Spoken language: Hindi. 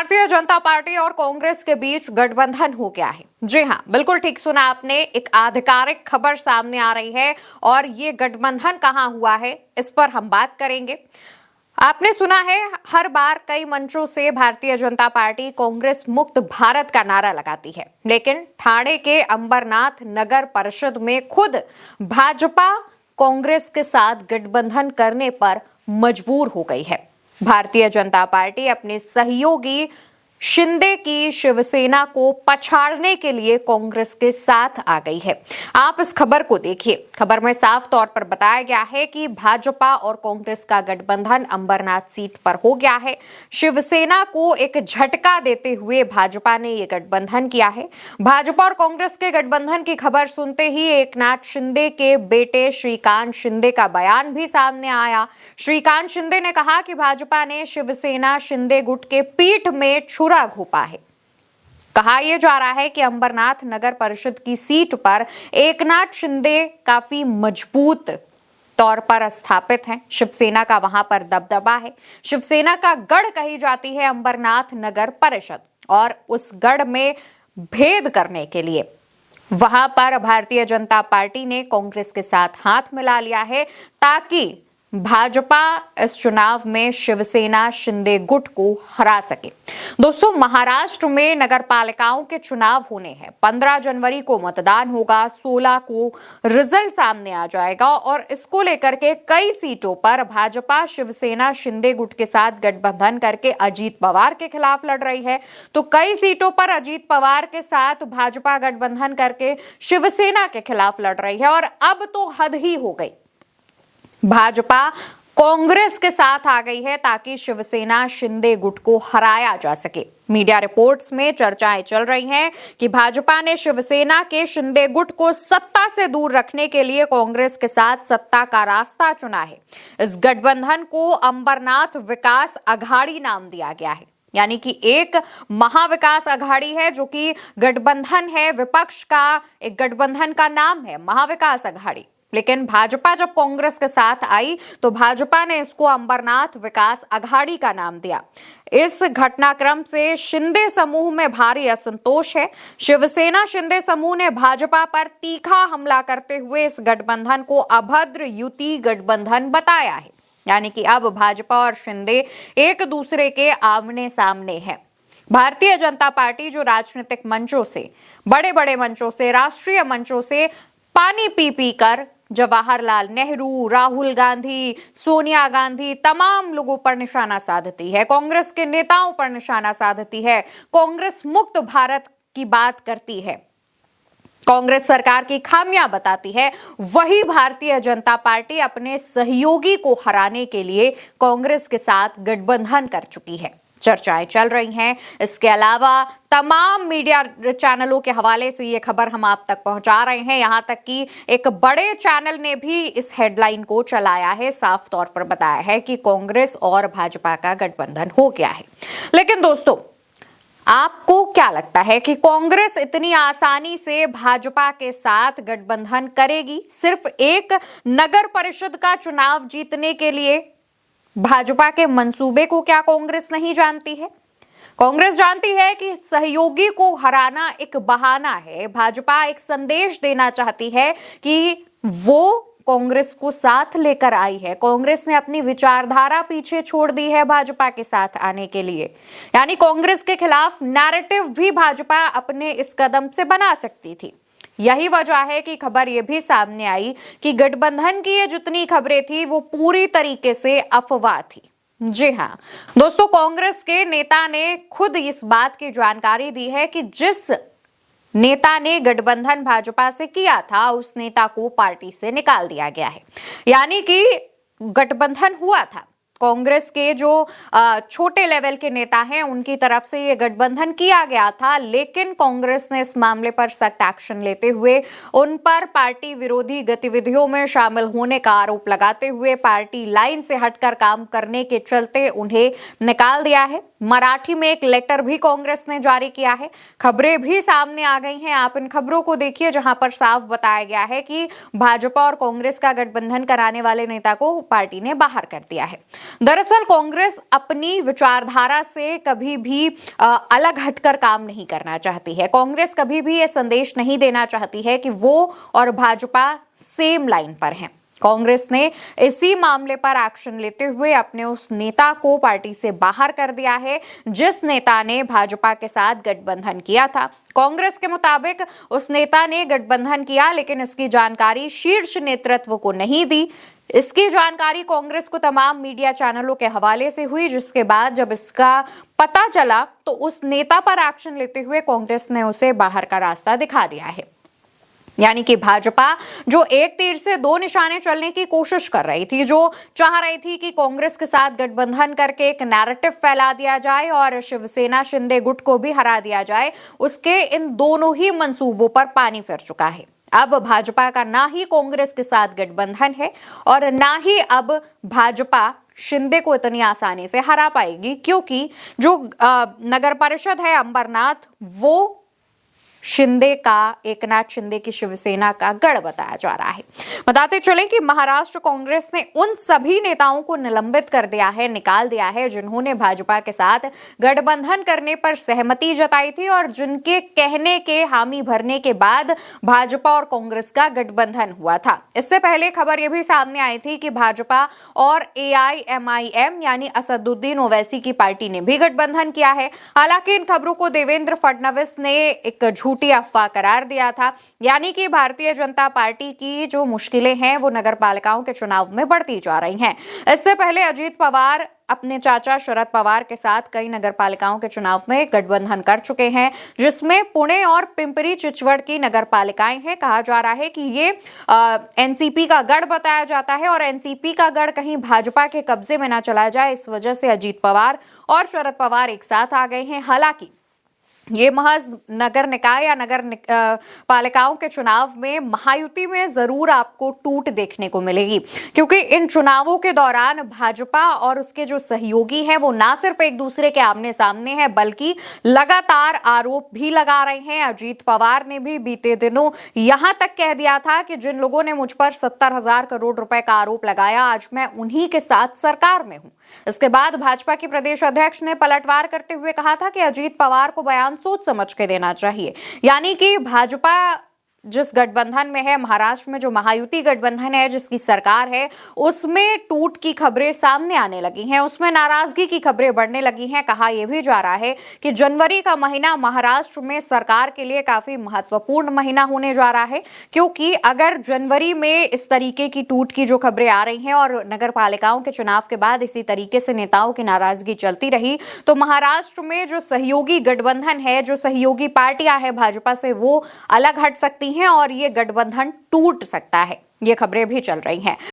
भारतीय जनता पार्टी और कांग्रेस के बीच गठबंधन हो गया है। जी हां, बिल्कुल ठीक सुना आपने। एक आधिकारिक खबर सामने आ रही है और ये गठबंधन कहां हुआ है इस पर हम बात करेंगे। आपने सुना है, हर बार कई मंचों से भारतीय जनता पार्टी कांग्रेस मुक्त भारत का नारा लगाती है, लेकिन ठाणे के अंबरनाथ नगर परिषद में खुद भाजपा कांग्रेस के साथ गठबंधन करने पर मजबूर हो गई है। भारतीय जनता पार्टी अपने सहयोगी शिंदे की शिवसेना को पछाड़ने के लिए कांग्रेस के साथ आ गई है। आप इस खबर को देखिए। खबर में साफ तौर पर बताया गया है कि भाजपा और कांग्रेस का गठबंधन अंबरनाथ सीट पर हो गया है। शिवसेना को एक झटका देते हुए भाजपा ने यह गठबंधन किया है। भाजपा और कांग्रेस के गठबंधन की खबर सुनते ही एकनाथ शिंदे के बेटे श्रीकांत शिंदे का बयान भी सामने आया। श्रीकांत शिंदे ने कहा कि भाजपा ने शिवसेना शिंदे गुट के पीठ में छुरा घोंपा है। कहा यह जा रहा है कि अंबरनाथ नगर परिषद की सीट पर एकनाथ शिंदे काफी मजबूत तौर पर स्थापित हैं। शिवसेना का वहां पर दबदबा है। शिवसेना का गढ़ कही जाती है अंबरनाथ नगर परिषद, और उस गढ़ में भेद करने के लिए वहां पर भारतीय जनता पार्टी ने कांग्रेस के साथ हाथ मिला लिया है, ताकि भाजपा इस चुनाव में शिवसेना शिंदे गुट को हरा सके। दोस्तों, महाराष्ट्र में नगर पालिकाओं के चुनाव होने हैं। 15 जनवरी को मतदान होगा, 16 को रिजल्ट सामने आ जाएगा, और इसको लेकर के कई सीटों पर भाजपा शिवसेना शिंदे गुट के साथ गठबंधन करके अजीत पवार के खिलाफ लड़ रही है, तो कई सीटों पर अजीत पवार के साथ भाजपा गठबंधन करके शिवसेना के खिलाफ लड़ रही है। और अब तो हद ही हो गई, भाजपा कांग्रेस के साथ आ गई है ताकि शिवसेना शिंदे गुट को हराया जा सके। मीडिया रिपोर्ट्स में चर्चाएं चल रही हैं कि भाजपा ने शिवसेना के शिंदे गुट को सत्ता से दूर रखने के लिए कांग्रेस के साथ सत्ता का रास्ता चुना है। इस गठबंधन को अंबरनाथ विकास अघाड़ी नाम दिया गया है, यानी कि एक महाविकास अघाड़ी है जो कि गठबंधन है, विपक्ष का एक गठबंधन का नाम है महाविकास अघाड़ी। लेकिन भाजपा जब कांग्रेस के साथ आई तो भाजपा ने इसको अंबरनाथ विकास अघाड़ी का नाम दिया। इस घटनाक्रम से शिंदे समूह में भारी असंतोष है। शिवसेना शिंदे समूह ने भाजपा पर तीखा हमला करते हुए इस गठबंधन को अभद्र युति गठबंधन बताया है, यानी कि अब भाजपा और शिंदे एक दूसरे के आमने सामने हैं। भारतीय जनता पार्टी जो राजनीतिक मंचों से, बड़े बड़े मंचों से, राष्ट्रीय मंचों से पानी पी पी कर जवाहरलाल नेहरू, राहुल गांधी, सोनिया गांधी, तमाम लोगों पर निशाना साधती है, कांग्रेस के नेताओं पर निशाना साधती है, कांग्रेस मुक्त भारत की बात करती है, कांग्रेस सरकार की खामियां बताती है, वही भारतीय जनता पार्टी अपने सहयोगी को हराने के लिए कांग्रेस के साथ गठबंधन कर चुकी है। चर्चाएं चल रही हैं। इसके अलावा तमाम मीडिया चैनलों के हवाले से ये खबर हम आप तक पहुंचा रहे हैं। यहां तक कि एक बड़े चैनल ने भी इस हेडलाइन को चलाया है, साफ तौर पर बताया है कि कांग्रेस और भाजपा का गठबंधन हो गया है। लेकिन दोस्तों, आपको क्या लगता है कि कांग्रेस इतनी आसानी से भाजपा के साथ गठबंधन करेगी सिर्फ एक नगर परिषद का चुनाव जीतने के लिए? भाजपा के मंसूबे को क्या कांग्रेस नहीं जानती है? कांग्रेस जानती है कि सहयोगी को हराना एक बहाना है। भाजपा एक संदेश देना चाहती है कि वो कांग्रेस को साथ लेकर आई है। कांग्रेस ने अपनी विचारधारा पीछे छोड़ दी है भाजपा के साथ आने के लिए, यानी कांग्रेस के खिलाफ नैरेटिव भी भाजपा अपने इस कदम से बना सकती थी। यही वजह है कि खबर यह भी सामने आई कि गठबंधन की ये जितनी खबरें थी वो पूरी तरीके से अफवाह थी। जी हां दोस्तों, कांग्रेस के नेता ने खुद इस बात की जानकारी दी है कि जिस नेता ने गठबंधन भाजपा से किया था उस नेता को पार्टी से निकाल दिया गया है। यानी कि गठबंधन हुआ था, कांग्रेस के जो छोटे लेवल के नेता हैं उनकी तरफ से ये गठबंधन किया गया था, लेकिन कांग्रेस ने इस मामले पर सख्त एक्शन लेते हुए उन पर पार्टी विरोधी गतिविधियों में शामिल होने का आरोप लगाते हुए पार्टी लाइन से हटकर काम करने के चलते उन्हें निकाल दिया है। मराठी में एक लेटर भी कांग्रेस ने जारी किया है। खबरें भी सामने आ गई हैं, आप इन खबरों को देखिए, जहां पर साफ बताया गया है कि भाजपा और कांग्रेस का गठबंधन कराने वाले नेता को पार्टी ने बाहर कर दिया है। दरअसल कांग्रेस अपनी विचारधारा से कभी भी अलग हटकर काम नहीं करना चाहती है। कांग्रेस कभी भी यह संदेश नहीं देना चाहती है कि वो और भाजपा सेम लाइन पर हैं। कांग्रेस ने इसी मामले पर एक्शन लेते हुए अपने उस नेता को पार्टी से बाहर कर दिया है जिस नेता ने भाजपा के साथ गठबंधन किया था। कांग्रेस के मुताबिक उस नेता ने गठबंधन किया, लेकिन इसकी जानकारी शीर्ष नेतृत्व को नहीं दी। इसकी जानकारी कांग्रेस को तमाम मीडिया चैनलों के हवाले से हुई, जिसके बाद जब इसका पता चला तो उस नेता पर एक्शन लेते हुए कांग्रेस ने उसे बाहर का रास्ता दिखा दिया है। यानी कि भाजपा जो एक तीर से दो निशाने चलने की कोशिश कर रही थी, जो चाह रही थी कि कांग्रेस के साथ गठबंधन करके एक नैरेटिव फैला दिया जाए और शिवसेना शिंदे गुट को भी हरा दिया जाए, उसके इन दोनों ही मंसूबों पर पानी फिर चुका है। अब भाजपा का ना ही कांग्रेस के साथ गठबंधन है और ना ही अब भाजपा शिंदे को इतनी आसानी से हरा पाएगी, क्योंकि जो नगर परिषद है अंबरनाथ, वो शिंदे का, एकनाथ शिंदे की शिवसेना का गढ़ बताया जा रहा है। बताते चले कि महाराष्ट्र कांग्रेस ने उन सभी नेताओं को निलंबित कर दिया है, निकाल दिया है, जिन्होंने भाजपा के साथ गठबंधन करने पर सहमति जताई थी और जिनके कहने के हामी भरने के बाद भाजपा और कांग्रेस का गठबंधन हुआ था। इससे पहले खबर यह भी सामने आई थी कि भाजपा और AIMIM यानी असदुद्दीन ओवैसी की पार्टी ने भी गठबंधन किया है। हालांकि इन खबरों को देवेंद्र फडणवीस ने एक झूठी अफवाह करार दिया था। यानी कि भारतीय जनता पार्टी की जो मुश्किलें हैं वो नगर पालिकाओं के चुनाव में बढ़ती जा रही हैं। इससे पहले अजीत पवार अपने चाचा शरद पवार के साथ कई नगर पालिकाओं के चुनाव में गठबंधन कर चुके हैं, जिसमें पुणे और पिंपरी चिचवड़ की नगर पालिकाएं हैं। कहा जा रहा है कि ये एनसीपी का गढ़ बताया जाता है और एनसीपी का गढ़ कहीं भाजपा के कब्जे में न चला जाए, इस वजह से अजीत पवार और शरद पवार एक साथ आ गए हैं। हालांकि ये महज नगर निकाय या नगर पालिकाओं के चुनाव में महायुति में जरूर आपको टूट देखने को मिलेगी, क्योंकि इन चुनावों के दौरान भाजपा और उसके जो सहयोगी हैं वो ना सिर्फ एक दूसरे के आमने सामने हैं, बल्कि लगातार आरोप भी लगा रहे हैं। अजीत पवार ने भी बीते दिनों यहां तक कह दिया था कि जिन लोगों ने मुझ पर 70,000 करोड़ रुपए का आरोप लगाया, आज मैं उन्हीं के साथ सरकार में हूं। इसके बाद भाजपा के प्रदेश अध्यक्ष ने पलटवार करते हुए कहा था कि अजीत पवार को बयान सोच समझ के देना चाहिए। यानी कि भाजपा जिस गठबंधन में है, महाराष्ट्र में जो महायुति गठबंधन है, जिसकी सरकार है, उसमें टूट की खबरें सामने आने लगी हैं, उसमें नाराजगी की खबरें बढ़ने लगी हैं। कहा यह भी जा रहा है कि जनवरी का महीना महाराष्ट्र में सरकार के लिए काफी महत्वपूर्ण महीना होने जा रहा है, क्योंकि अगर जनवरी में इस तरीके की टूट की जो खबरें आ रही हैं और नगर पालिकाओं के चुनाव के बाद इसी तरीके से नेताओं की नाराजगी चलती रही, तो महाराष्ट्र में जो सहयोगी गठबंधन है, जो सहयोगी पार्टियां हैं भाजपा से, वो अलग हट सकती हैं और ये गठबंधन टूट सकता है। ये खबरें भी चल रही हैं।